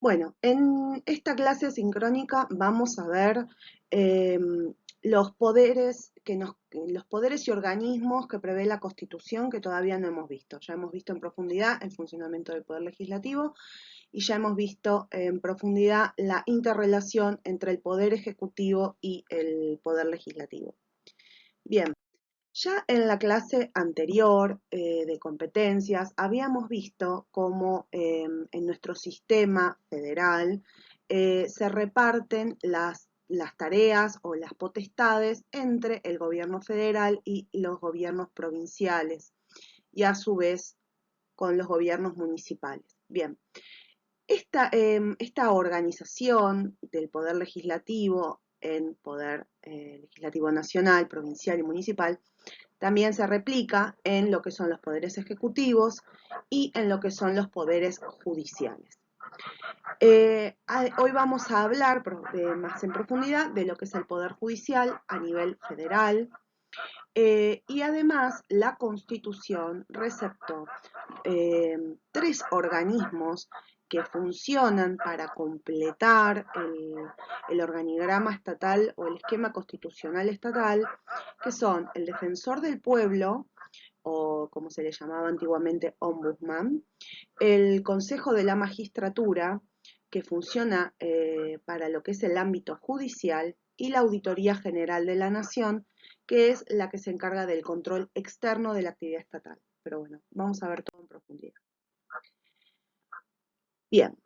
Bueno, en esta clase sincrónica vamos a ver eh, los poderes los poderes y organismos que prevé la Constitución que todavía no hemos visto. Ya hemos visto en profundidad el funcionamiento del Poder Legislativo y ya hemos visto en profundidad la interrelación entre el Poder Ejecutivo y el Poder Legislativo. Bien, ya en la clase anterior de competencias habíamos visto cómo en nuestro sistema federal se reparten las tareas o las potestades entre el gobierno federal y los gobiernos provinciales y a su vez con los gobiernos municipales. Bien, esta organización del poder legislativo en poder legislativo nacional, provincial y municipal también se replica en lo que son los poderes ejecutivos y en lo que son los poderes judiciales. Hoy vamos a hablar más en profundidad de lo que es el poder judicial a nivel federal y además la Constitución receptó tres organismos que funcionan para completar el organigrama estatal o el esquema constitucional estatal, que son el Defensor del Pueblo, o como se le llamaba antiguamente, Ombudsman, el Consejo de la Magistratura, que funciona para lo que es el ámbito judicial, y la Auditoría General de la Nación, que es la que se encarga del control externo de la actividad estatal. Pero bueno, vamos a ver todo en profundidad. Bien,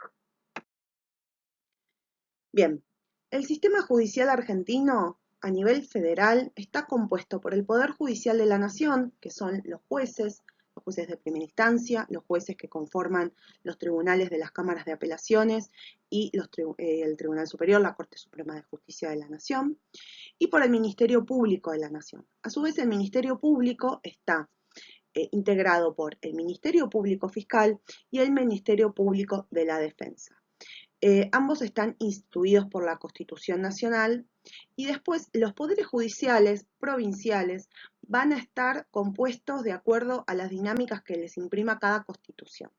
bien. El sistema judicial argentino a nivel federal está compuesto por el Poder Judicial de la Nación, que son los jueces de primera instancia, los jueces que conforman los tribunales de las cámaras de apelaciones y el Tribunal Superior, la Corte Suprema de Justicia de la Nación, y por el Ministerio Público de la Nación. A su vez, el Ministerio Público está integrado por el Ministerio Público Fiscal y el Ministerio Público de la Defensa. Ambos están instituidos por la Constitución Nacional y después los poderes judiciales provinciales van a estar compuestos de acuerdo a las dinámicas que les imprima cada constitución.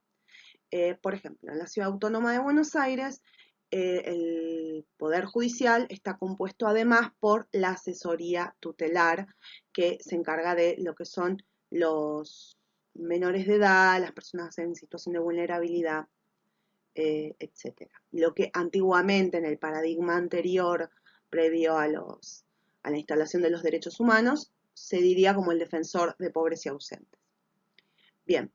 Por ejemplo, en la Ciudad Autónoma de Buenos Aires, el Poder Judicial está compuesto además por la asesoría tutelar que se encarga de lo que son los menores de edad, las personas en situación de vulnerabilidad, etcétera. Lo que antiguamente en el paradigma anterior, previo a la instalación de los derechos humanos, se diría como el defensor de pobres y ausentes. Bien,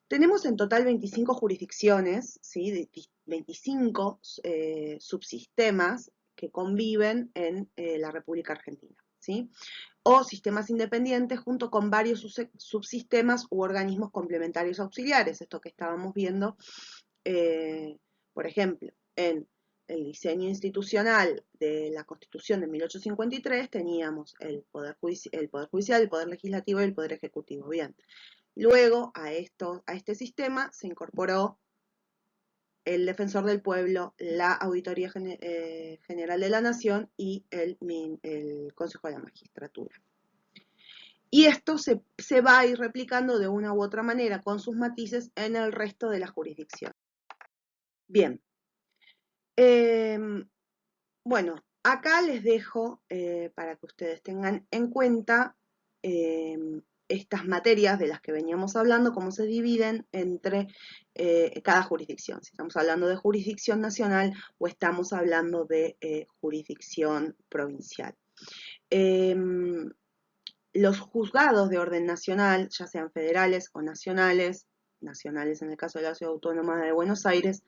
tenemos en total 25 jurisdicciones, ¿sí? 25 subsistemas que conviven en la República Argentina, ¿sí? O sistemas independientes junto con varios subsistemas u organismos complementarios auxiliares, esto que estábamos viendo, por ejemplo, en el diseño institucional de la Constitución de 1853 teníamos el Poder Judicial, el Poder Legislativo y el Poder Ejecutivo. Bien, luego a este sistema se incorporó el Defensor del Pueblo, la Auditoría General de la Nación y el Consejo de la Magistratura. Y esto se va a ir replicando de una u otra manera con sus matices en el resto de las jurisdicciones. Bien, bueno, acá les dejo para que ustedes tengan en cuenta estas materias de las que veníamos hablando, cómo se dividen entre cada jurisdicción. Si estamos hablando de jurisdicción nacional o estamos hablando de jurisdicción provincial. Los juzgados de orden nacional, ya sean federales o nacionales en el caso de la Ciudad Autónoma de Buenos Aires,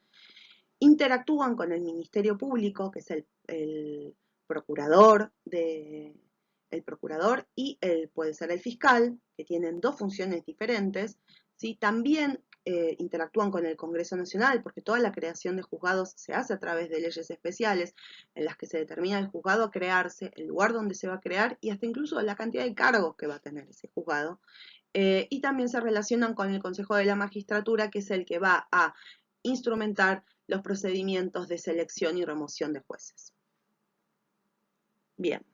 interactúan con el Ministerio Público, que es el procurador y puede ser el fiscal, que tienen dos funciones diferentes, ¿sí? También interactúan con el Congreso Nacional, porque toda la creación de juzgados se hace a través de leyes especiales en las que se determina el juzgado a crearse, el lugar donde se va a crear y hasta incluso la cantidad de cargos que va a tener ese juzgado. Y también se relacionan con el Consejo de la Magistratura, que es el que va a instrumentar los procedimientos de selección y remoción de jueces. Bien.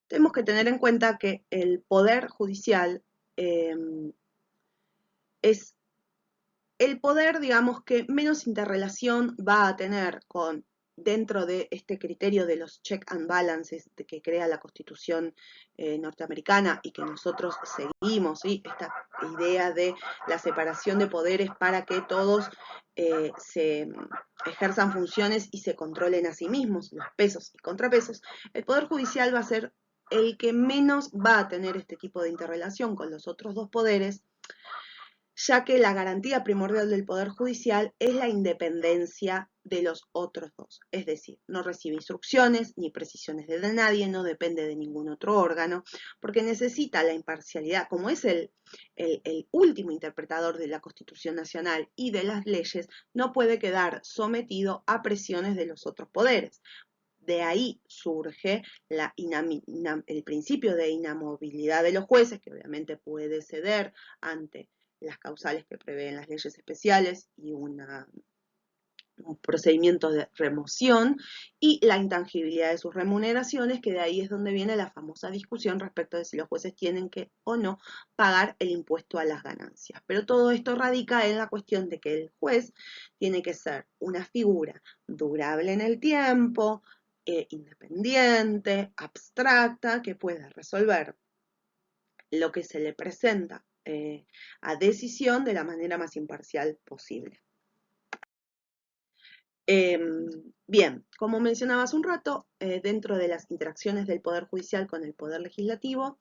Tenemos que tener en cuenta que el Poder Judicial es el poder, digamos, que menos interrelación va a tener con, dentro de este criterio de los check and balances que crea la Constitución norteamericana y que nosotros seguimos, ¿sí? Esta idea de la separación de poderes para que todos se ejerzan funciones y se controlen a sí mismos, los pesos y contrapesos. El Poder Judicial va a ser el que menos va a tener este tipo de interrelación con los otros dos poderes, ya que la garantía primordial del Poder Judicial es la independencia de los otros dos. Es decir, no recibe instrucciones ni precisiones de nadie, no depende de ningún otro órgano, porque necesita la imparcialidad, como es el último interpretador de la Constitución Nacional y de las leyes, no puede quedar sometido a presiones de los otros poderes. De ahí surge el principio de inamovilidad de los jueces, que obviamente puede ceder ante las causales que prevén las leyes especiales y un procedimiento de remoción, y la intangibilidad de sus remuneraciones, que de ahí es donde viene la famosa discusión respecto de si los jueces tienen que o no pagar el impuesto a las ganancias. Pero todo esto radica en la cuestión de que el juez tiene que ser una figura durable en el tiempo, independiente, abstracta, que pueda resolver lo que se le presenta a decisión de la manera más imparcial posible. Bien, como mencionaba hace un rato, dentro de las interacciones del Poder Judicial con el Poder Legislativo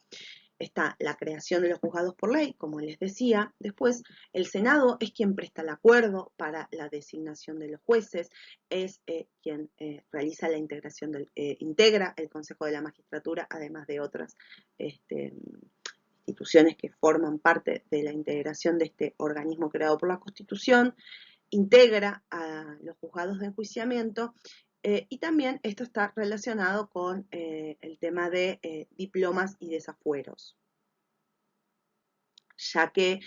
está la creación de los juzgados por ley, como les decía. Después, el Senado es quien presta el acuerdo para la designación de los jueces, es quien realiza la integra el Consejo de la Magistratura, además de otras instituciones que forman parte de la integración de este organismo creado por la Constitución, integra a los juzgados de enjuiciamiento y también esto está relacionado con el tema de diplomas y desafueros, ya que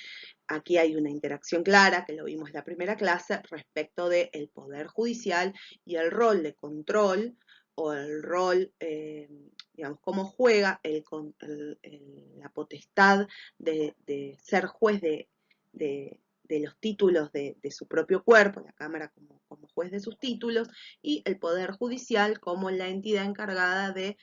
aquí hay una interacción clara, que lo vimos en la primera clase, respecto del Poder Judicial y el rol de control o el rol, digamos, cómo juega la potestad de ser juez de los títulos de su propio cuerpo, la Cámara como juez de sus títulos, y el Poder Judicial como la entidad encargada de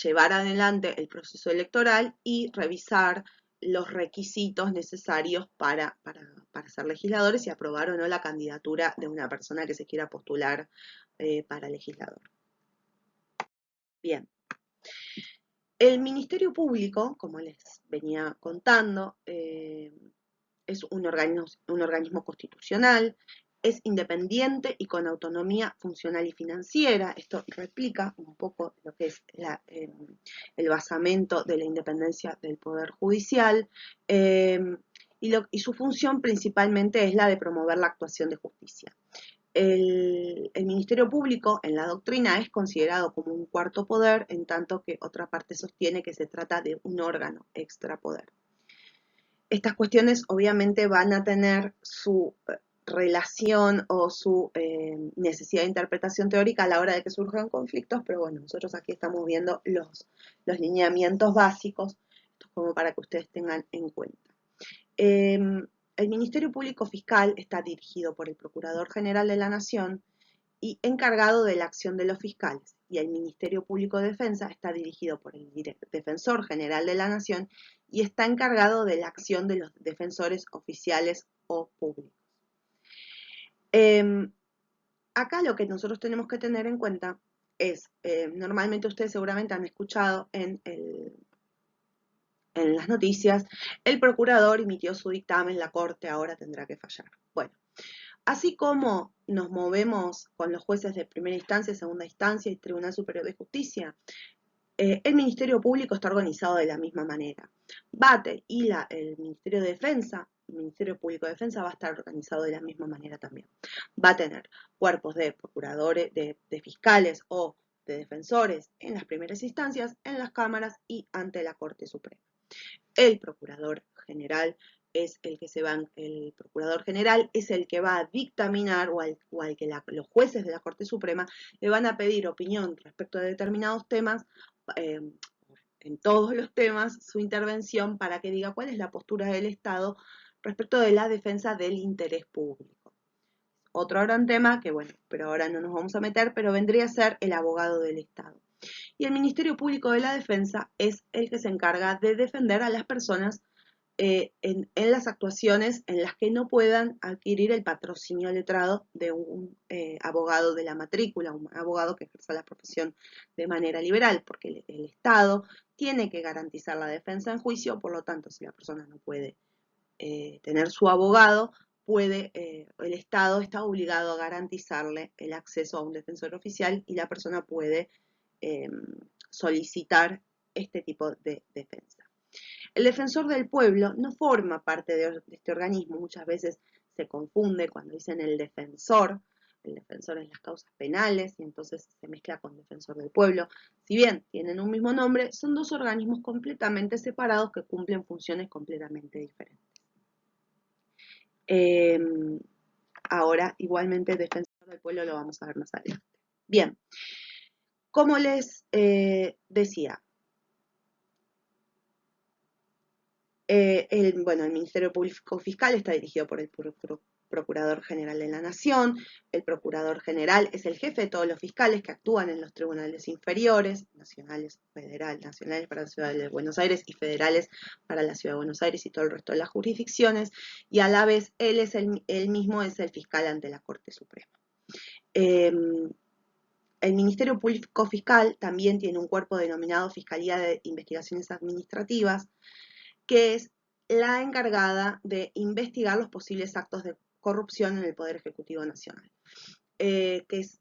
llevar adelante el proceso electoral y revisar los requisitos necesarios para ser legisladores y aprobar o no la candidatura de una persona que se quiera postular para legislador. Bien. El Ministerio Público, como les venía contando, es un organismo constitucional, es independiente y con autonomía funcional y financiera. Esto replica un poco lo que es el basamento de la independencia del Poder Judicial, y su función principalmente es la de promover la actuación de justicia. El Ministerio Público en la doctrina es considerado como un cuarto poder, en tanto que otra parte sostiene que se trata de un órgano extrapoder. Estas cuestiones obviamente van a tener su relación o su necesidad de interpretación teórica a la hora de que surjan conflictos, pero bueno, nosotros aquí estamos viendo los lineamientos básicos, como para que ustedes tengan en cuenta. El Ministerio Público Fiscal está dirigido por el Procurador General de la Nación y encargado de la acción de los fiscales, y el Ministerio Público de Defensa está dirigido por el Defensor General de la Nación y está encargado de la acción de los defensores oficiales o públicos. Acá lo que nosotros tenemos que tener en cuenta es, normalmente ustedes seguramente han escuchado en las noticias, el procurador emitió su dictamen, la Corte ahora tendrá que fallar. Bueno, así como nos movemos con los jueces de primera instancia, segunda instancia y Tribunal Superior de Justicia, el Ministerio Público está organizado de la misma manera. BATE y el Ministerio de Defensa, el Ministerio Público de Defensa va a estar organizado de la misma manera también. Va a tener cuerpos de procuradores, de fiscales o de defensores en las primeras instancias, en las cámaras y ante la Corte Suprema. El Procurador General es el que el Procurador General es el que va a dictaminar o al que los jueces de la Corte Suprema le van a pedir opinión respecto a determinados temas, en todos los temas, su intervención para que diga cuál es la postura del Estado respecto de la defensa del interés público. Otro gran tema que, bueno, pero ahora no nos vamos a meter, pero vendría a ser el abogado del Estado. Y el Ministerio Público de la Defensa es el que se encarga de defender a las personas en las actuaciones en las que no puedan adquirir el patrocinio letrado de un abogado de la matrícula, un abogado que ejerza la profesión de manera liberal, porque el Estado tiene que garantizar la defensa en juicio, por lo tanto, si la persona no puede tener su abogado, el Estado está obligado a garantizarle el acceso a un defensor oficial y la persona puede solicitar este tipo de defensa. El defensor del pueblo no forma parte de este organismo, muchas veces se confunde cuando dicen el defensor en las causas penales y entonces se mezcla con defensor del pueblo. Si bien tienen un mismo nombre, son dos organismos completamente separados que cumplen funciones completamente diferentes. Ahora, igualmente, defensor del pueblo lo vamos a ver más adelante. Bien, como les decía, el Ministerio Público Fiscal está dirigido por el Procurador General de la Nación. El Procurador General es el jefe de todos los fiscales que actúan en los tribunales inferiores, nacionales, nacionales para la Ciudad de Buenos Aires y federales para la Ciudad de Buenos Aires y todo el resto de las jurisdicciones. Y a la vez, él mismo es el fiscal ante la Corte Suprema. El Ministerio Público Fiscal también tiene un cuerpo denominado Fiscalía de Investigaciones Administrativas, que es la encargada de investigar los posibles actos de corrupción en el Poder Ejecutivo Nacional, que es,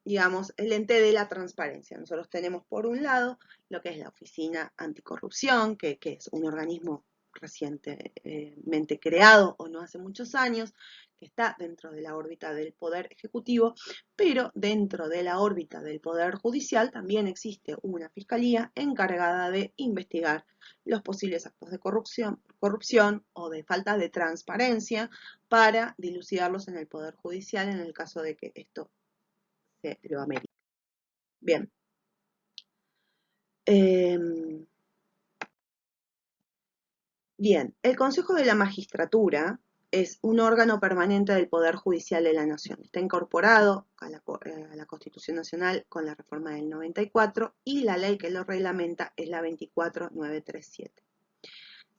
digamos, el ente de la transparencia. Nosotros tenemos por un lado lo que es la Oficina Anticorrupción, que es un organismo recientemente creado o no hace muchos años, que está dentro de la órbita del Poder Ejecutivo, pero dentro de la órbita del Poder Judicial también existe una fiscalía encargada de investigar los posibles actos de corrupción o de falta de transparencia para dilucidarlos en el Poder Judicial en el caso de que esto se lo amerite. Bien. Bien, el Consejo de la Magistratura es un órgano permanente del Poder Judicial de la Nación. Está incorporado a la Constitución Nacional con la reforma del 94 y la ley que lo reglamenta es la 24937.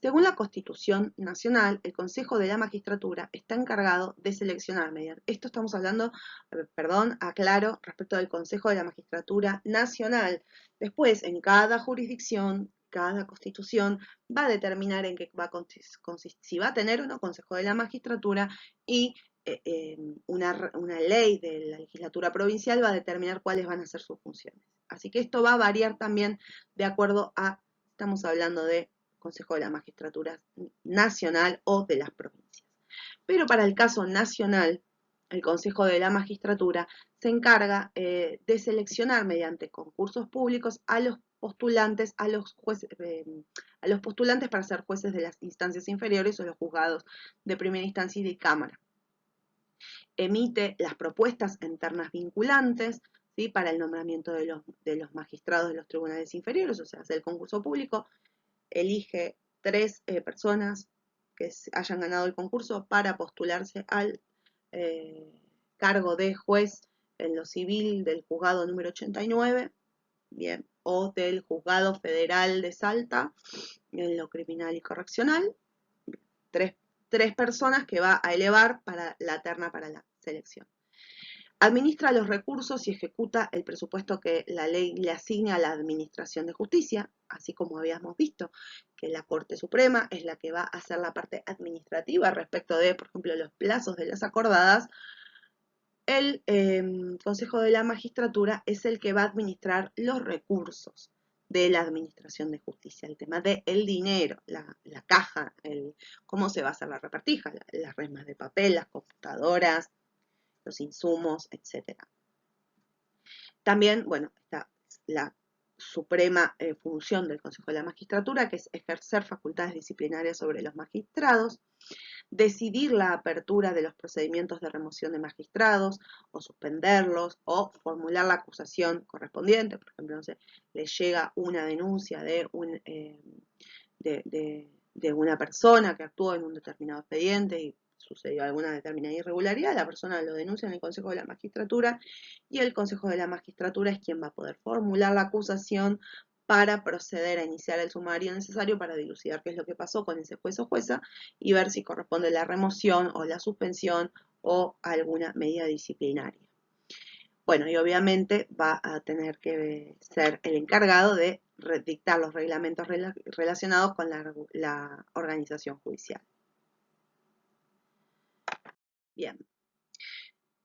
Según la Constitución Nacional, el Consejo de la Magistratura está encargado de seleccionar mediante... Esto estamos hablando, aclaro, respecto del Consejo de la Magistratura Nacional. Después, en cada jurisdicción, cada constitución va a determinar en qué va a consistir, si va a tener o no Consejo de la Magistratura y una ley de la legislatura provincial va a determinar cuáles van a ser sus funciones. Así que esto va a variar también de acuerdo a, estamos hablando de Consejo de la Magistratura Nacional o de las provincias. Pero para el caso nacional, el Consejo de la Magistratura se encarga de seleccionar mediante concursos públicos a los postulantes, a los postulantes para ser jueces de las instancias inferiores o los juzgados de primera instancia y de cámara. Emite las propuestas en ternas vinculantes, ¿sí?, para el nombramiento de los magistrados de los tribunales inferiores, o sea, hace el concurso público, elige 3 personas que hayan ganado el concurso para postularse al cargo de juez en lo civil del juzgado número 89, bien, o del juzgado federal de Salta en lo criminal y correccional. Tres personas que va a elevar para la terna para la selección. Administra los recursos y ejecuta el presupuesto que la ley le asigna a la Administración de Justicia, así como habíamos visto que la Corte Suprema es la que va a hacer la parte administrativa respecto de, por ejemplo, los plazos de las acordadas. El Consejo de la Magistratura es el que va a administrar los recursos de la Administración de Justicia, el tema del dinero, la caja, cómo se va a hacer la repartija, las resmas de papel, las computadoras, los insumos, etc. También, bueno, está la suprema función del Consejo de la Magistratura, que es ejercer facultades disciplinarias sobre los magistrados, decidir la apertura de los procedimientos de remoción de magistrados, o suspenderlos, o formular la acusación correspondiente. Por ejemplo, no sé, le llega una denuncia de de una persona que actuó en un determinado expediente y sucedió alguna determinada irregularidad, la persona lo denuncia en el Consejo de la Magistratura y el Consejo de la Magistratura es quien va a poder formular la acusación para proceder a iniciar el sumario necesario para dilucidar qué es lo que pasó con ese juez o jueza y ver si corresponde la remoción o la suspensión o alguna medida disciplinaria. Bueno, y obviamente va a tener que ser el encargado de dictar los reglamentos relacionados con la organización judicial. Bien.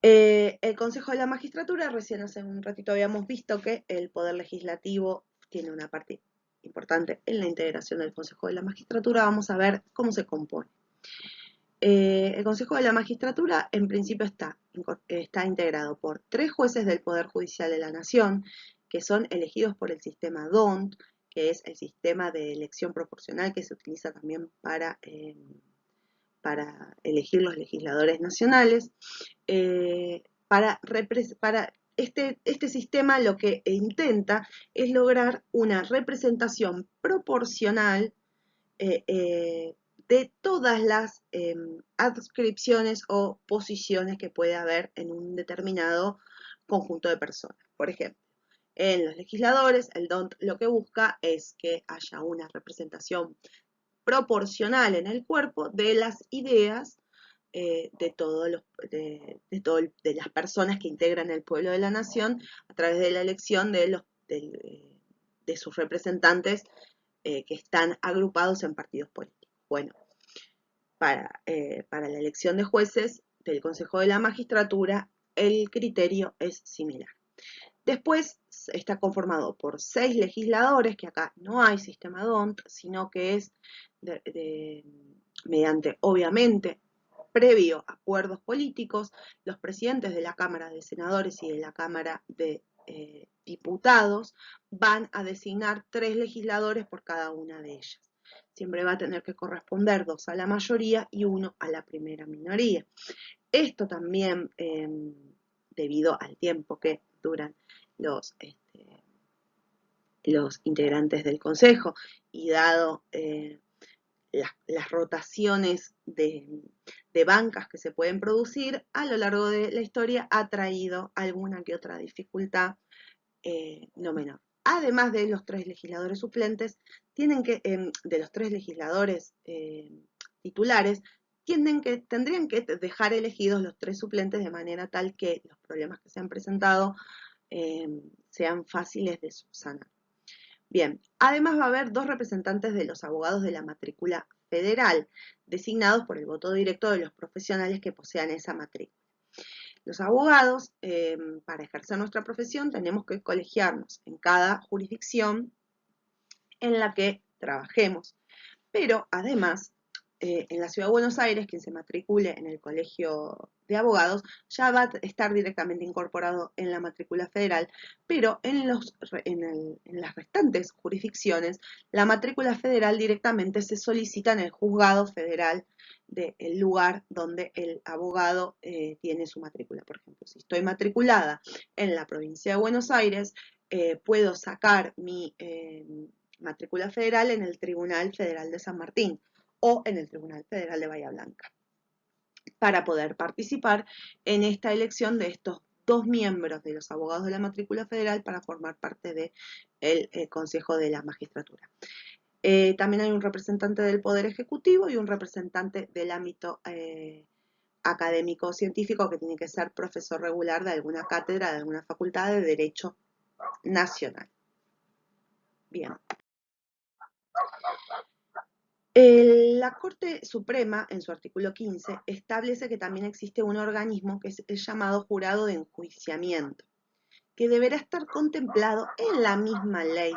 El Consejo de la Magistratura, recién hace un ratito habíamos visto que el Poder Legislativo tiene una parte importante en la integración del Consejo de la Magistratura. Vamos a ver cómo se compone. El Consejo de la Magistratura en principio está integrado por 3 jueces del Poder Judicial de la Nación, que son elegidos por el sistema DONT, que es el sistema de elección proporcional que se utiliza también para elegir los legisladores nacionales. Para este sistema lo que intenta es lograr una representación proporcional de todas las adscripciones o posiciones que puede haber en un determinado conjunto de personas. Por ejemplo, en los legisladores, el DONT lo que busca es que haya una representación proporcional en el cuerpo de las ideas de las personas que integran el pueblo de la nación a través de la elección de sus representantes que están agrupados en partidos políticos. Bueno, para la elección de jueces del Consejo de la Magistratura, el criterio es similar. Después está conformado por 6 legisladores, que acá no hay sistema DONT, sino que es mediante, obviamente, previo acuerdos políticos, los presidentes de la Cámara de Senadores y de la Cámara de Diputados van a designar 3 legisladores por cada una de ellas. Siempre va a tener que corresponder 2 a la mayoría y 1 a la primera minoría. Esto también, debido al tiempo que duran los integrantes del Consejo y dado las rotaciones de bancas que se pueden producir a lo largo de la historia, ha traído alguna que otra dificultad no menor. Además de los 3 legisladores suplentes, de los 3 legisladores titulares, tendrían que dejar elegidos los 3 suplentes de manera tal que los problemas que se han presentado sean fáciles de subsanar. Bien, además va a haber 2 representantes de los abogados de la matrícula federal, designados por el voto directo de los profesionales que posean esa matrícula. Los abogados, para ejercer nuestra profesión, tenemos que colegiarnos en cada jurisdicción en la que trabajemos. Pero además, en la Ciudad de Buenos Aires, quien se matricule en el Colegio de Abogados ya va a estar directamente incorporado en la matrícula federal, pero en las restantes jurisdicciones, la matrícula federal directamente se solicita en el juzgado federal del lugar donde el abogado tiene su matrícula. Por ejemplo, si estoy matriculada en la provincia de Buenos Aires, puedo sacar mi matrícula federal en el Tribunal Federal de San Martín o en el Tribunal Federal de Bahía Blanca para poder participar en esta elección de estos 2 miembros de los abogados de la matrícula federal para formar parte del Consejo de la Magistratura. También hay un representante del Poder Ejecutivo y un representante del ámbito académico científico que tiene que ser profesor regular de alguna cátedra, de alguna facultad de Derecho Nacional. Bien. La Corte Suprema, en su artículo 15, establece que también existe un organismo que es el llamado jurado de enjuiciamiento, que deberá estar contemplado en la misma ley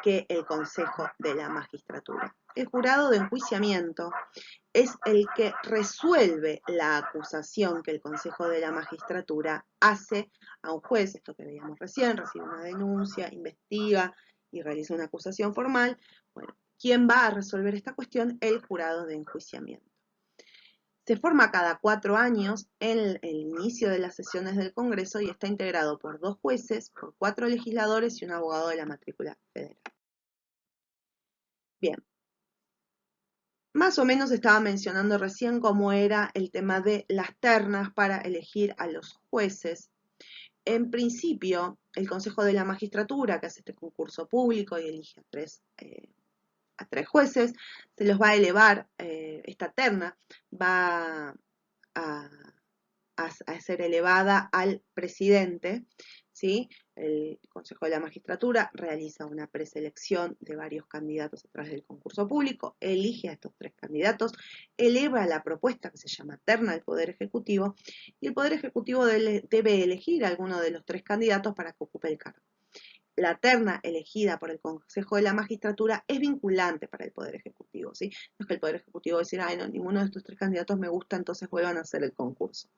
que el Consejo de la Magistratura. El jurado de enjuiciamiento es el que resuelve la acusación que el Consejo de la Magistratura hace a un juez, esto que veíamos recién, recibe una denuncia, investiga y realiza una acusación formal. Bueno, ¿quién va a resolver esta cuestión? El jurado de enjuiciamiento. Se forma cada 4 años en el inicio de las sesiones del Congreso y está integrado por 2 jueces, por 4 legisladores y un abogado de la matrícula federal. Bien. Más o menos estaba mencionando recién cómo era el tema de las ternas para elegir a los jueces. En principio, el Consejo de la Magistratura, que hace este concurso público y elige a tres jueces, se los va a elevar, esta terna va a, a ser elevada al presidente, ¿sí? El Consejo de la Magistratura realiza una preselección de varios candidatos a través del concurso público, elige a estos tres candidatos, eleva la propuesta que se llama terna al Poder Ejecutivo y el Poder Ejecutivo debe elegir a alguno de los tres candidatos para que ocupe el cargo. La terna elegida por el Consejo de la Magistratura es vinculante para el Poder Ejecutivo, ¿sí? No es que el Poder Ejecutivo va a decir, ay, no, ninguno de estos tres candidatos me gusta, entonces vuelvan a hacer el concurso.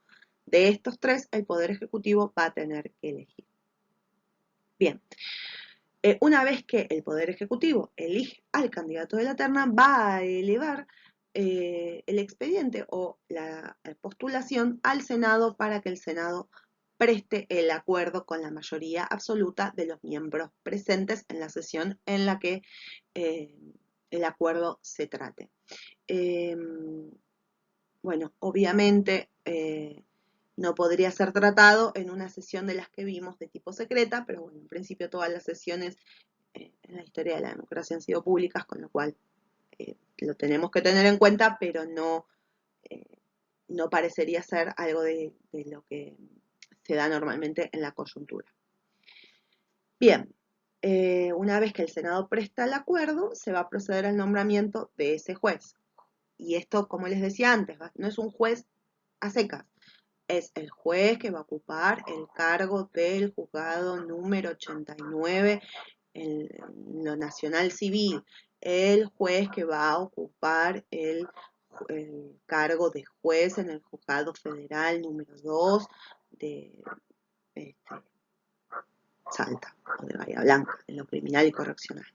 De estos tres, el Poder Ejecutivo va a tener que elegir. Bien, una vez que el Poder Ejecutivo elige al candidato de la terna, va a elevar el expediente o la postulación al Senado para que el Senado preste el acuerdo con la mayoría absoluta de los miembros presentes en la sesión en la que el acuerdo se trate. Bueno, obviamente no podría ser tratado en una sesión de las que vimos de tipo secreta, pero bueno, en principio todas las sesiones en la historia de la democracia han sido públicas, con lo cual lo tenemos que tener en cuenta, pero no, no parecería ser algo de lo que se da normalmente en la coyuntura. Bien, una vez que el Senado presta el acuerdo, se va a proceder al nombramiento de ese juez. Y esto, como les decía antes, no es un juez a secas, es el juez que va a ocupar el cargo del juzgado número 89 en lo nacional civil, el juez que va a ocupar el cargo de juez en el juzgado federal número 2 de Salta o de Bahía Blanca, en lo criminal y correccional.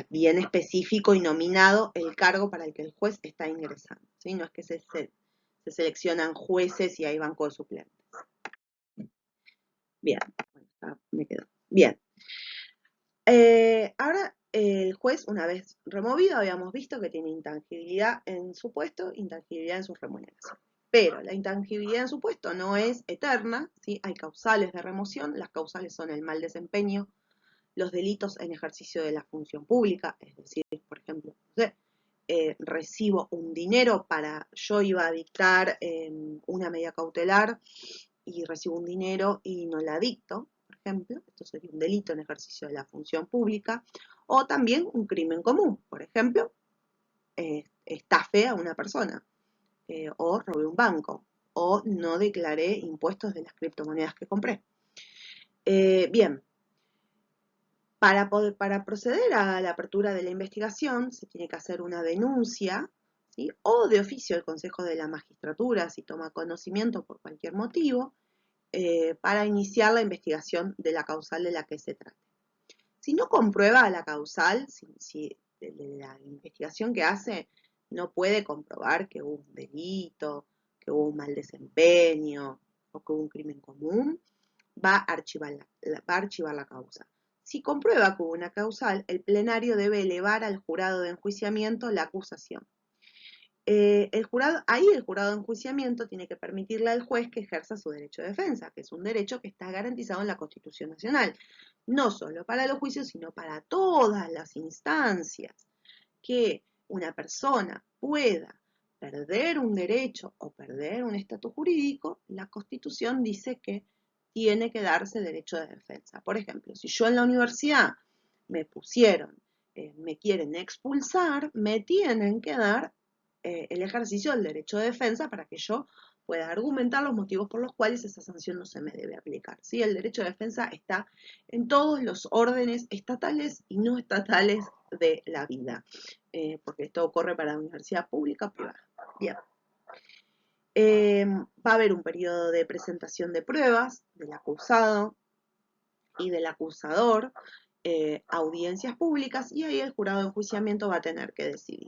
Bien específico y nominado el cargo para el que el juez está ingresando, ¿sí? No es que se seleccionan jueces y hay banco de suplentes. Bien, bueno, me quedo. Bien. Ahora el juez, una vez removido, habíamos visto que tiene intangibilidad en su puesto, intangibilidad en su remuneración. Pero la intangibilidad en su puesto no es eterna, ¿sí? Hay causales de remoción, las causales son el mal desempeño, los delitos en ejercicio de la función pública, es decir, por ejemplo, no sé, recibo un dinero para, yo iba a dictar una medida cautelar y recibo un dinero y no la dicto, por ejemplo, esto sería un delito en ejercicio de la función pública, o también un crimen común, por ejemplo, estafe a una persona, o robé un banco, o no declaré impuestos de las criptomonedas que compré. Bien, para proceder a la apertura de la investigación se tiene que hacer una denuncia, ¿sí? O de oficio el Consejo de la Magistratura, si toma conocimiento por cualquier motivo, para iniciar la investigación de la causal de la que se trate. Si no comprueba la causal, si la investigación que hace no puede comprobar que hubo un delito, que hubo un mal desempeño o que hubo un crimen común, va a archivar la causa. Si comprueba que hubo una causal, el plenario debe elevar al jurado de enjuiciamiento la acusación. El jurado de enjuiciamiento tiene que permitirle al juez que ejerza su derecho de defensa, que es un derecho que está garantizado en la Constitución Nacional, no solo para los juicios, sino para todas las instancias que una persona pueda perder un derecho o perder un estatus jurídico. La Constitución dice que tiene que darse derecho de defensa. Por ejemplo, si yo en la universidad me pusieron, me quieren expulsar, me tienen que dar el ejercicio del derecho de defensa para que yo pueda argumentar los motivos por los cuales esa sanción no se me debe aplicar. ¿Sí? El derecho de defensa está en todos los órdenes estatales y no estatales de la vida, porque esto ocurre para la universidad pública o privada. Bien. Va a haber un periodo de presentación de pruebas del acusado y del acusador, audiencias públicas, y ahí el jurado de enjuiciamiento va a tener que decidir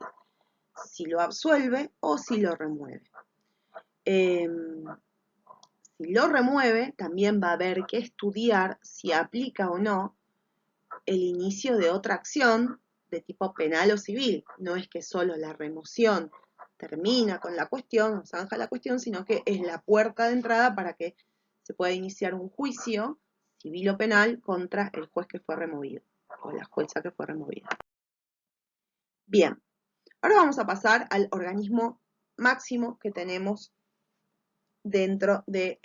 si lo absuelve o si lo remueve. Si lo remueve, también va a haber que estudiar si aplica o no el inicio de otra acción de tipo penal o civil. No es que solo la remoción termina con la cuestión, o zanja la cuestión, sino que es la puerta de entrada para que se pueda iniciar un juicio civil o penal contra el juez que fue removido o la jueza que fue removida. Bien, ahora vamos a pasar al organismo máximo que tenemos dentro de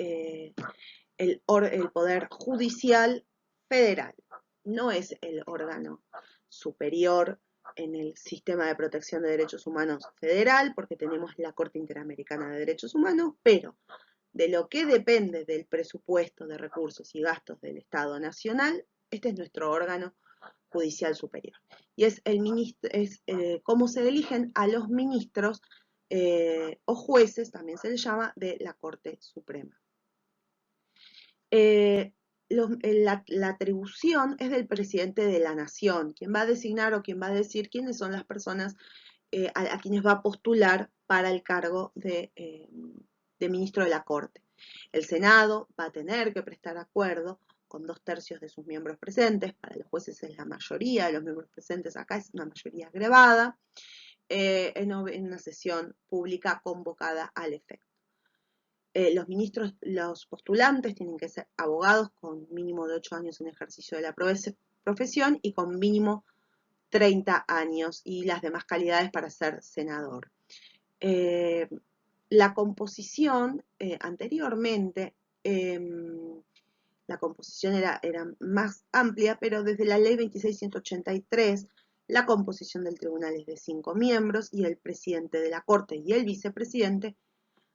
el Poder Judicial Federal. No es el órgano superior en el sistema de protección de derechos humanos federal, porque tenemos la Corte Interamericana de Derechos Humanos, pero de lo que depende del presupuesto de recursos y gastos del Estado Nacional, este es nuestro órgano judicial superior. Y es cómo se eligen a los ministros o jueces, también se les llama, de la Corte Suprema. La atribución es del presidente de la nación, quien va a designar o quien va a decir quiénes son las personas a quienes va a postular para el cargo de ministro de la Corte. El Senado va a tener que prestar acuerdo con 2/3 de sus miembros presentes. Para los jueces es la mayoría de los miembros presentes, acá es una mayoría agregada, en una sesión pública convocada al efecto. Los postulantes tienen que ser abogados con mínimo de 8 años en ejercicio de la profesión y con mínimo 30 años y las demás calidades para ser senador. La composición, anteriormente, la composición era más amplia, pero desde la ley 26.183, la composición del tribunal es de 5 miembros y el presidente de la Corte y el vicepresidente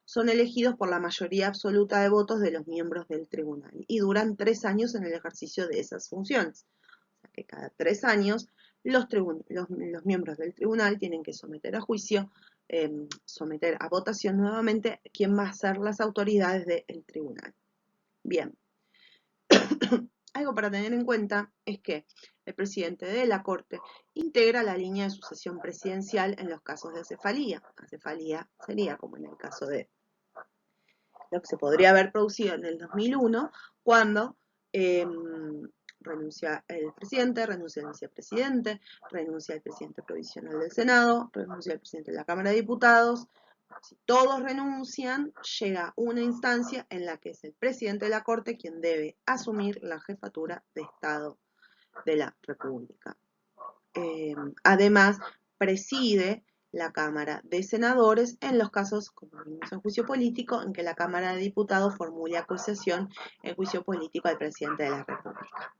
son elegidos por la mayoría absoluta de votos de los miembros del tribunal y duran 3 años en el ejercicio de esas funciones. O sea que cada 3 años los miembros del tribunal tienen que someter a juicio, someter a votación nuevamente quién va a ser las autoridades del tribunal. Bien. Algo para tener en cuenta es que el presidente de la Corte integra la línea de sucesión presidencial en los casos de acefalía. Acefalía sería como en el caso de lo que se podría haber producido en el 2001, cuando renuncia el presidente, renuncia el vicepresidente, renuncia el presidente provisional del Senado, renuncia el presidente de la Cámara de Diputados. Si todos renuncian, llega una instancia en la que es el presidente de la Corte quien debe asumir la jefatura de Estado de la República. Además, preside la Cámara de Senadores en los casos, como vimos en juicio político, en que la Cámara de Diputados formule acusación en juicio político al presidente de la República.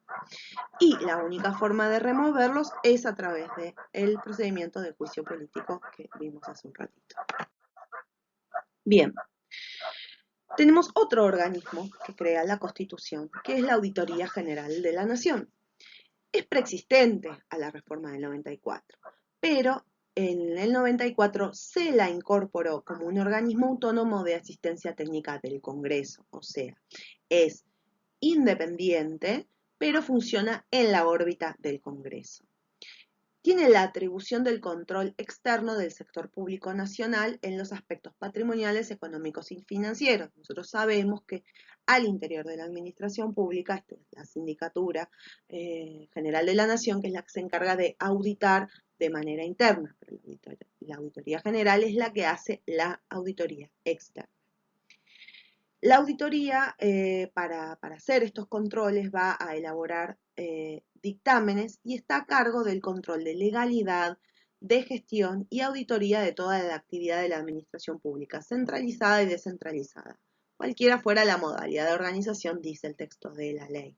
Y la única forma de removerlos es a través del procedimiento de juicio político que vimos hace un ratito. Bien, tenemos otro organismo que crea la Constitución, que es la Auditoría General de la Nación. Es preexistente a la reforma del 94, pero en el 94 se la incorporó como un organismo autónomo de asistencia técnica del Congreso, o sea, es independiente, pero funciona en la órbita del Congreso. Tiene la atribución del control externo del sector público nacional en los aspectos patrimoniales, económicos y financieros. Nosotros sabemos que al interior de la administración pública, la Sindicatura General de la Nación, que es la que se encarga de auditar de manera interna, pero la Auditoría General es la que hace la auditoría externa. La auditoría, para hacer estos controles, va a elaborar dictámenes y está a cargo del control de legalidad, de gestión y auditoría de toda la actividad de la administración pública, centralizada y descentralizada. Cualquiera fuera la modalidad de organización, dice el texto de la ley.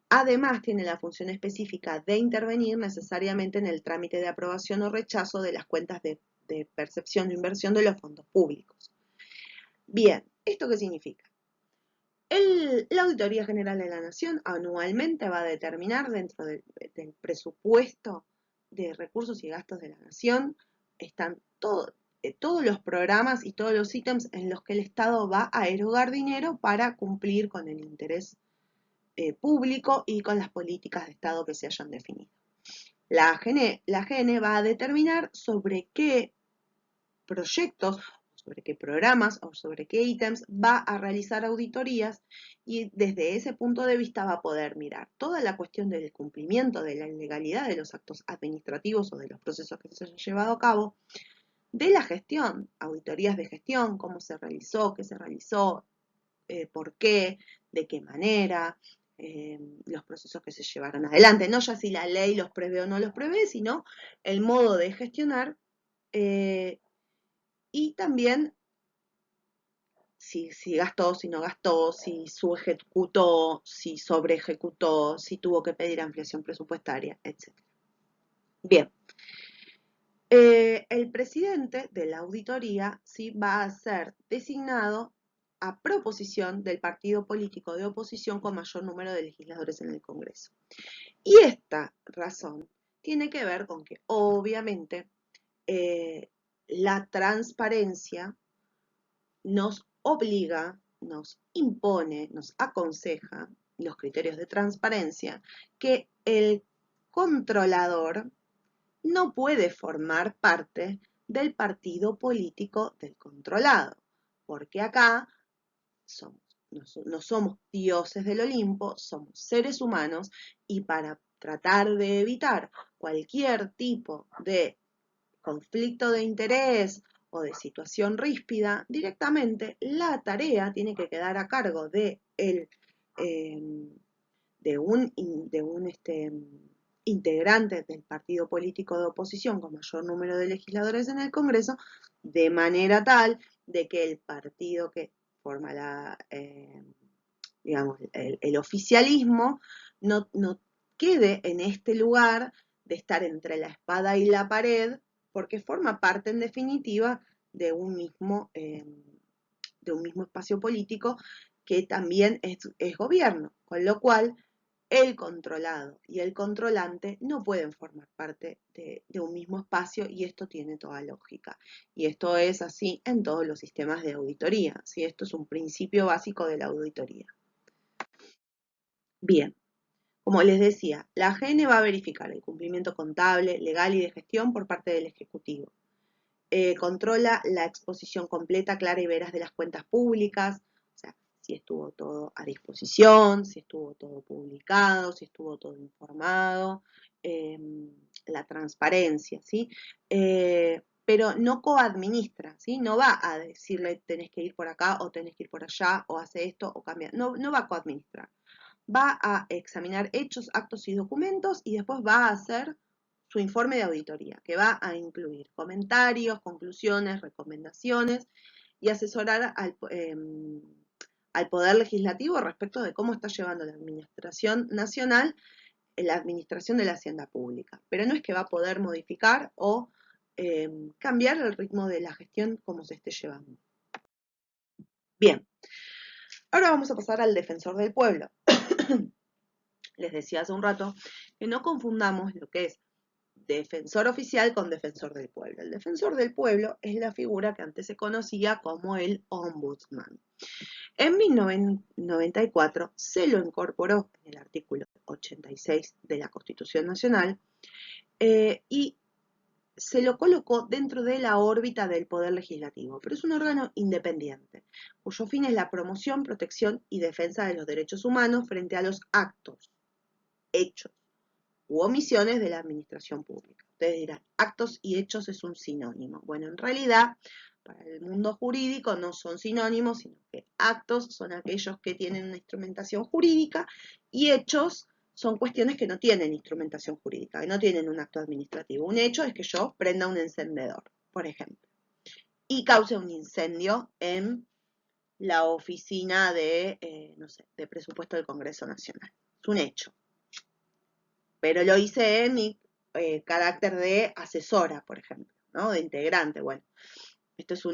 Además, tiene la función específica de intervenir necesariamente en el trámite de aprobación o rechazo de las cuentas de percepción o inversión de los fondos públicos. Bien, ¿esto qué significa? La Auditoría General de la Nación anualmente va a determinar dentro del presupuesto de recursos y gastos de la Nación, están todos los programas y todos los ítems en los que el Estado va a erogar dinero para cumplir con el interés público y con las políticas de Estado que se hayan definido. La GN va a determinar sobre qué proyectos, sobre qué programas o sobre qué ítems va a realizar auditorías y desde ese punto de vista va a poder mirar toda la cuestión del cumplimiento de la legalidad de los actos administrativos o de los procesos que se hayan llevado a cabo, de la gestión, auditorías de gestión, cómo se realizó, qué se realizó, por qué, de qué manera, los procesos que se llevaron adelante, no ya si la ley los prevé o no los prevé, sino el modo de gestionar y también si gastó, si no gastó, si subejecutó, si sobreejecutó, si tuvo que pedir ampliación presupuestaria, etc. Bien. El presidente de la auditoría sí va a ser designado a proposición del partido político de oposición con mayor número de legisladores en el Congreso. Y esta razón tiene que ver con que obviamente la transparencia nos obliga, nos impone, nos aconseja los criterios de transparencia que el controlador no puede formar parte del partido político del controlado, porque acá no somos dioses del Olimpo, somos seres humanos y para tratar de evitar cualquier tipo de conflicto de interés o de situación ríspida, directamente la tarea tiene que quedar a cargo de un integrante del partido político de oposición con mayor número de legisladores en el Congreso, de manera tal de que el partido que forma el oficialismo no quede en este lugar de estar entre la espada y la pared, porque forma parte en definitiva de un mismo espacio político que también es gobierno, con lo cual el controlado y el controlante no pueden formar parte de un mismo espacio y esto tiene toda lógica. Y esto es así en todos los sistemas de auditoría, ¿sí? Esto es un principio básico de la auditoría. Bien, como les decía, la AGN va a verificar el cumplimiento contable, legal y de gestión por parte del Ejecutivo. Controla la exposición completa, clara y veraz de las cuentas públicas, o sea, si estuvo todo a disposición, si estuvo todo publicado, si estuvo todo informado, la transparencia, ¿sí? Pero no coadministra, ¿sí? No va a decirle tenés que ir por acá o tenés que ir por allá o hace esto o cambia, no va a coadministrar. Va a examinar hechos, actos y documentos y después va a hacer su informe de auditoría, que va a incluir comentarios, conclusiones, recomendaciones y asesorar al Poder Legislativo respecto de cómo está llevando la Administración Nacional la administración de la hacienda pública. Pero no es que va a poder modificar o cambiar el ritmo de la gestión como se esté llevando. Bien, ahora vamos a pasar al defensor del pueblo. Les decía hace un rato que no confundamos lo que es defensor oficial con defensor del pueblo. El defensor del pueblo es la figura que antes se conocía como el ombudsman. En 1994 se lo incorporó en el artículo 86 de la Constitución Nacional y se lo colocó dentro de la órbita del Poder Legislativo, pero es un órgano independiente, cuyo fin es la promoción, protección y defensa de los derechos humanos frente a los actos, hechos u omisiones de la administración pública. Ustedes dirán, actos y hechos es un sinónimo. Bueno, en realidad, para el mundo jurídico no son sinónimos, sino que actos son aquellos que tienen una instrumentación jurídica y hechos son cuestiones que no tienen instrumentación jurídica, que no tienen un acto administrativo. Un hecho es que yo prenda un encendedor, por ejemplo, y cause un incendio en la oficina de presupuesto del Congreso Nacional. Es un hecho. Pero lo hice en mi carácter de asesora, por ejemplo, ¿no? De integrante. Bueno, esto es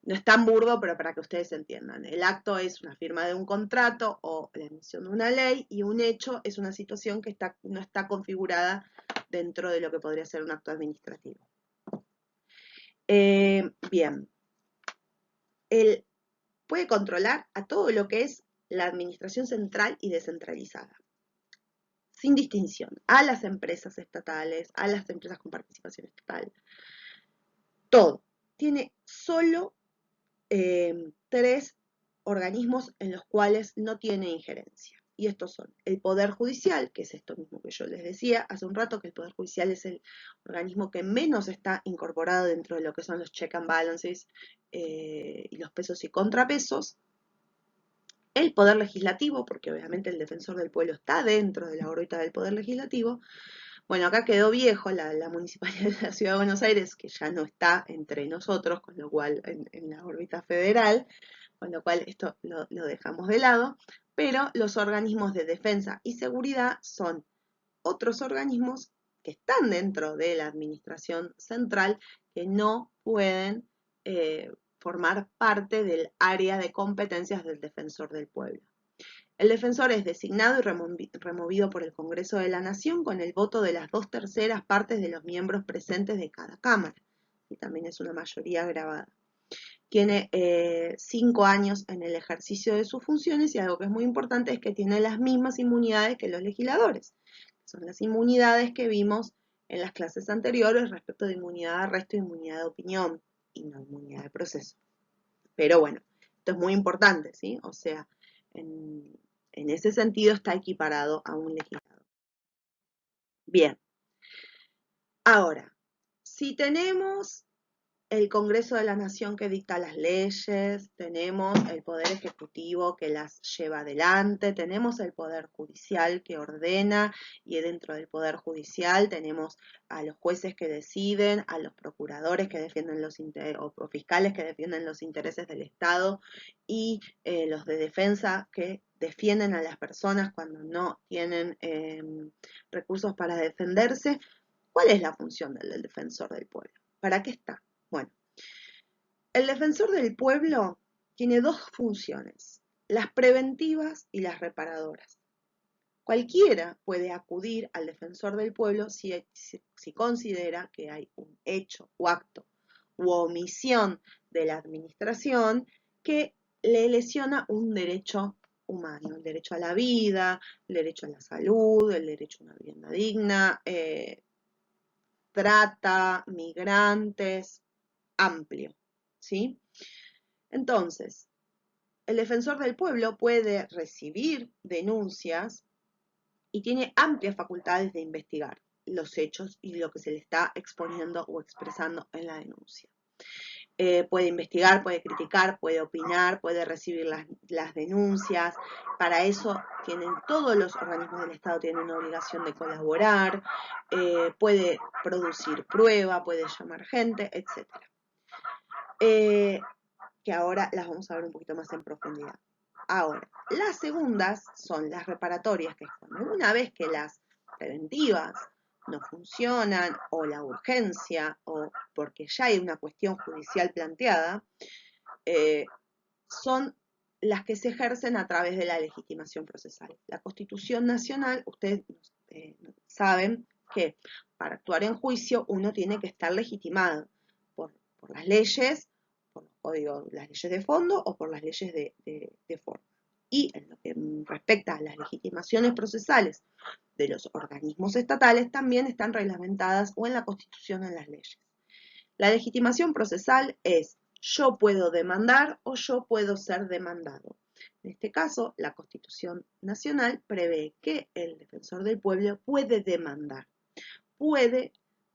no es tan burdo, pero para que ustedes entiendan. El acto es una firma de un contrato o la emisión de una ley y un hecho es una situación que no está configurada dentro de lo que podría ser un acto administrativo. Bien, él puede controlar a todo lo que es la administración central y descentralizada, sin distinción, a las empresas estatales, a las empresas con participación estatal. Todo. Tiene solo 3 organismos en los cuales no tiene injerencia. Y estos son el Poder Judicial, que es esto mismo que yo les decía hace un rato, que el Poder Judicial es el organismo que menos está incorporado dentro de lo que son los check and balances y los pesos y contrapesos. El Poder Legislativo, porque obviamente el Defensor del Pueblo está dentro de la órbita del Poder Legislativo. Bueno, acá quedó viejo la Municipalidad de la Ciudad de Buenos Aires, que ya no está entre nosotros, con lo cual en la órbita federal, con lo cual esto lo dejamos de lado, pero los organismos de defensa y seguridad son otros organismos que están dentro de la administración central que no pueden formar parte del área de competencias del defensor del pueblo. El defensor es designado y removido por el Congreso de la Nación con el voto de las 2/3 partes de los miembros presentes de cada Cámara, y también es una mayoría grabada. Tiene 5 años en el ejercicio de sus funciones y algo que es muy importante es que tiene las mismas inmunidades que los legisladores. Son las inmunidades que vimos en las clases anteriores respecto de inmunidad de arresto e inmunidad de opinión y no inmunidad de proceso. Pero bueno, esto es muy importante, ¿sí? O sea, en ese sentido está equiparado a un legislador. Bien, ahora, si tenemos el Congreso de la Nación que dicta las leyes, tenemos el Poder Ejecutivo que las lleva adelante, tenemos el Poder Judicial que ordena y dentro del Poder Judicial tenemos a los jueces que deciden, a los procuradores que defienden los o fiscales que defienden los intereses del Estado y los de defensa que defienden a las personas cuando no tienen recursos para defenderse. ¿Cuál es la función del defensor del pueblo? ¿Para qué está? Bueno, el defensor del pueblo tiene 2 funciones, las preventivas y las reparadoras. Cualquiera puede acudir al defensor del pueblo si considera que hay un hecho o acto u omisión de la administración que le lesiona un derecho humano, el derecho a la vida, el derecho a la salud, el derecho a una vivienda digna, trata, migrantes, amplio, ¿sí? Entonces, el defensor del pueblo puede recibir denuncias y tiene amplias facultades de investigar los hechos y lo que se le está exponiendo o expresando en la denuncia. Puede investigar, puede criticar, puede opinar, puede recibir las denuncias. Para eso todos los organismos del Estado tienen una obligación de colaborar, puede producir prueba, puede llamar gente, etc. Que ahora las vamos a ver un poquito más en profundidad. Ahora, las segundas son las reparatorias, que es cuando una vez que las preventivas no funcionan, o la urgencia, o porque ya hay una cuestión judicial planteada, son las que se ejercen a través de la legitimación procesal. La Constitución Nacional, ustedes saben que para actuar en juicio uno tiene que estar legitimado por las leyes, por los códigos, las leyes de fondo o por las leyes de forma. Y en lo que respecta a las legitimaciones procesales de los organismos estatales, también están reglamentadas o en la Constitución o en las leyes. La legitimación procesal es yo puedo demandar o yo puedo ser demandado. En este caso, la Constitución Nacional prevé que el defensor del pueblo puede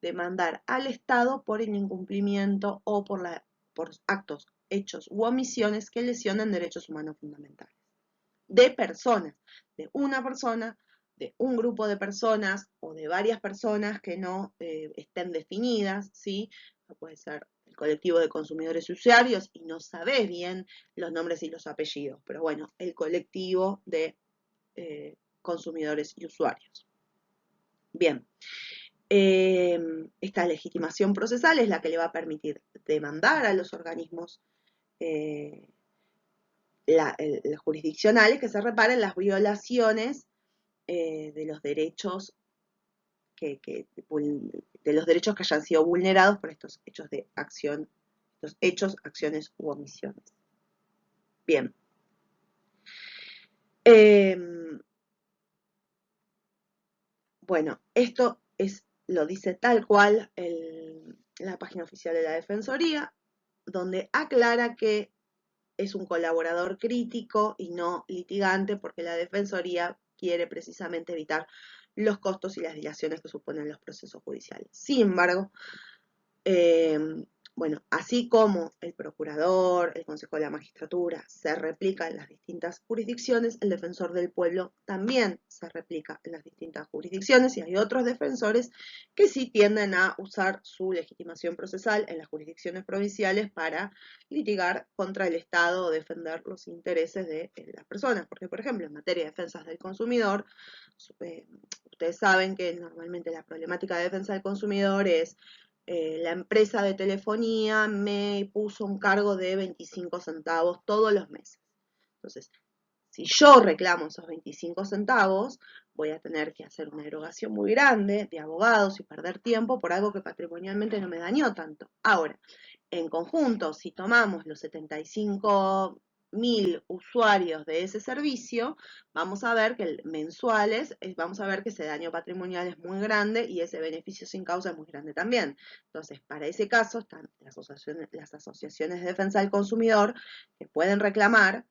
demandar al Estado por el incumplimiento o por actos, hechos u omisiones que lesionan derechos humanos fundamentales. De personas, de una persona, de un grupo de personas o de varias personas que no estén definidas, ¿sí? Puede ser el colectivo de consumidores y usuarios y no sabés bien los nombres y los apellidos, pero bueno, el colectivo de consumidores y usuarios. Bien, esta legitimación procesal es la que le va a permitir demandar a los organismos jurisdiccionales que se reparen las violaciones de los derechos de los derechos que hayan sido vulnerados por estos hechos de acción, estos hechos, acciones u omisiones. Bien. Bueno, esto lo dice tal cual la página oficial de la Defensoría. donde aclara que es un colaborador crítico y no litigante, porque la Defensoría quiere precisamente evitar los costos y las dilaciones que suponen los procesos judiciales. Sin embargo, bueno, así como el procurador, el Consejo de la Magistratura se replica en las distintas jurisdicciones, el defensor del pueblo también se replica en las distintas jurisdicciones y hay otros defensores que sí tienden a usar su legitimación procesal en las jurisdicciones provinciales para litigar contra el Estado o defender los intereses de las personas. Porque, por ejemplo, en materia de defensas del consumidor, ustedes saben que normalmente la problemática de defensa del consumidor es la empresa de telefonía me puso un cargo de 25 centavos todos los meses. Entonces, si yo reclamo esos 25 centavos, voy a tener que hacer una erogación muy grande de abogados y perder tiempo por algo que patrimonialmente no me dañó tanto. Ahora, en conjunto, si tomamos los 75.000 usuarios de ese servicio, vamos a ver que mensuales, vamos a ver que ese daño patrimonial es muy grande y ese beneficio sin causa es muy grande también. Entonces, para ese caso están las asociaciones de defensa del consumidor que pueden reclamar,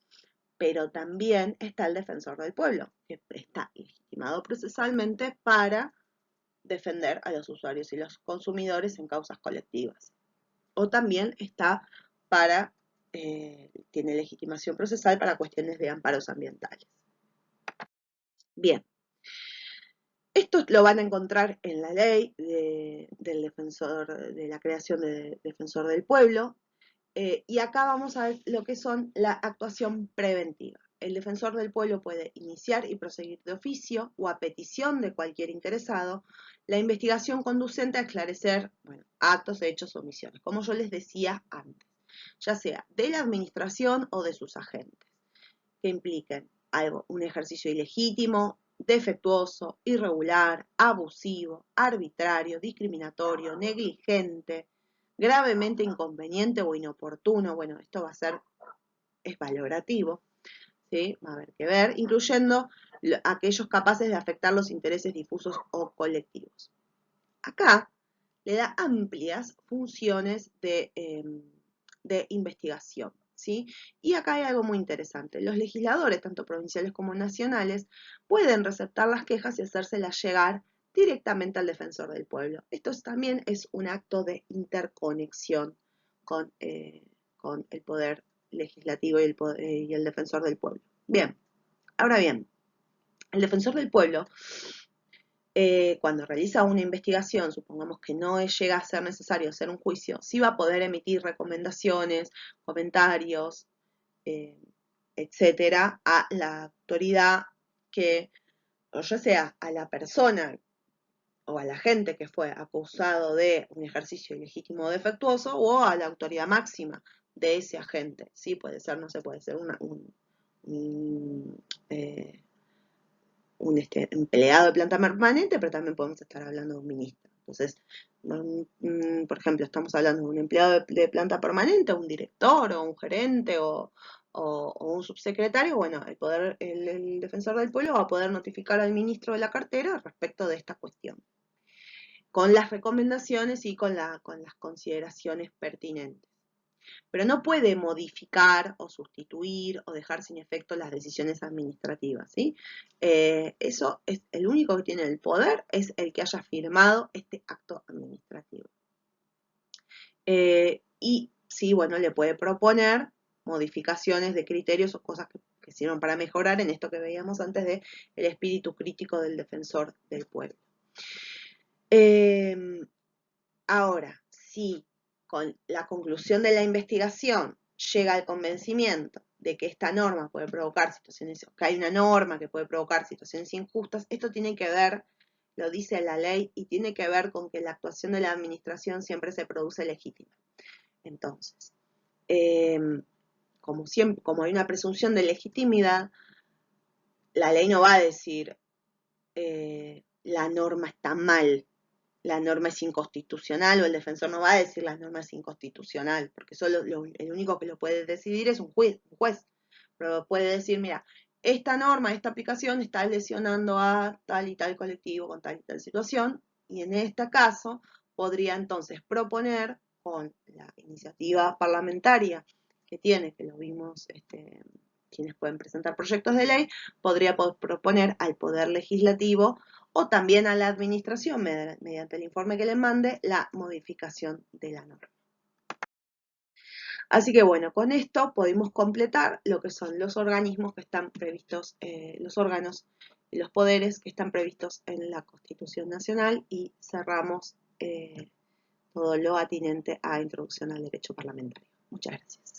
pero también está el defensor del pueblo, que está legitimado procesalmente para defender a los usuarios y los consumidores en causas colectivas. O también está para, tiene legitimación procesal para cuestiones de amparos ambientales. Bien, esto lo van a encontrar en la ley del defensor, de la creación de defensor del pueblo, y acá vamos a ver lo que son la actuación preventiva. El defensor del pueblo puede iniciar y proseguir de oficio o a petición de cualquier interesado la investigación conducente a esclarecer, bueno, actos, hechos o omisiones, como yo les decía antes, ya sea de la administración o de sus agentes, que impliquen algo, un ejercicio ilegítimo, defectuoso, irregular, abusivo, arbitrario, discriminatorio, negligente, gravemente inconveniente o inoportuno. Bueno, esto va a ser, es valorativo, ¿sí? Va a haber que ver, incluyendo aquellos capaces de afectar los intereses difusos o colectivos. Acá le da amplias funciones de investigación, ¿sí? Y acá hay algo muy interesante. Los legisladores, tanto provinciales como nacionales, pueden receptar las quejas y hacérselas llegar directamente al defensor del pueblo. Esto también es un acto de interconexión con el poder legislativo y el defensor del pueblo. Bien, ahora bien, el defensor del pueblo, cuando realiza una investigación, supongamos que no llega a ser necesario hacer un juicio, sí va a poder emitir recomendaciones, comentarios, etcétera, a la autoridad que, o ya sea a la persona o a la gente que fue acusado de un ejercicio ilegítimo o defectuoso, o a la autoridad máxima de ese agente. Sí, puede ser, no sé, puede ser un empleado de planta permanente, pero también podemos estar hablando de un ministro. Entonces, por ejemplo, estamos hablando de un empleado de planta permanente, un director o un gerente o un subsecretario. Bueno, el defensor del pueblo va a poder notificar al ministro de la cartera respecto de esta cuestión, con las recomendaciones y con las consideraciones pertinentes. Pero no puede modificar o sustituir o dejar sin efecto las decisiones administrativas, ¿sí? Eso es el único que tiene el poder, es el que haya firmado este acto administrativo. Y sí, bueno, le puede proponer modificaciones de criterios o cosas que sirvan para mejorar en esto que veíamos antes de el espíritu crítico del defensor del pueblo. Ahora, si con la conclusión de la investigación llega al convencimiento de que esta norma puede provocar situaciones, que hay una norma que puede provocar situaciones injustas, esto tiene que ver, lo dice la ley, y tiene que ver con que la actuación de la administración siempre se produce legítima. Entonces, como hay una presunción de legitimidad, la ley no va a decir la norma está mal, la norma es inconstitucional, o el defensor no va a decir la norma es inconstitucional, porque solo el único que lo puede decidir es un juez, pero puede decir, mira, esta norma, esta aplicación está lesionando a tal y tal colectivo con tal y tal situación, y en este caso podría entonces proponer con la iniciativa parlamentaria que tiene, que lo vimos, quienes pueden presentar proyectos de ley, podría proponer al Poder Legislativo o también a la Administración, mediante el informe que le mande, la modificación de la norma. Así que bueno, con esto podemos completar lo que son los organismos que están previstos, los órganos y los poderes que están previstos en la Constitución Nacional y cerramos todo lo atinente a introducción al derecho parlamentario. Muchas gracias.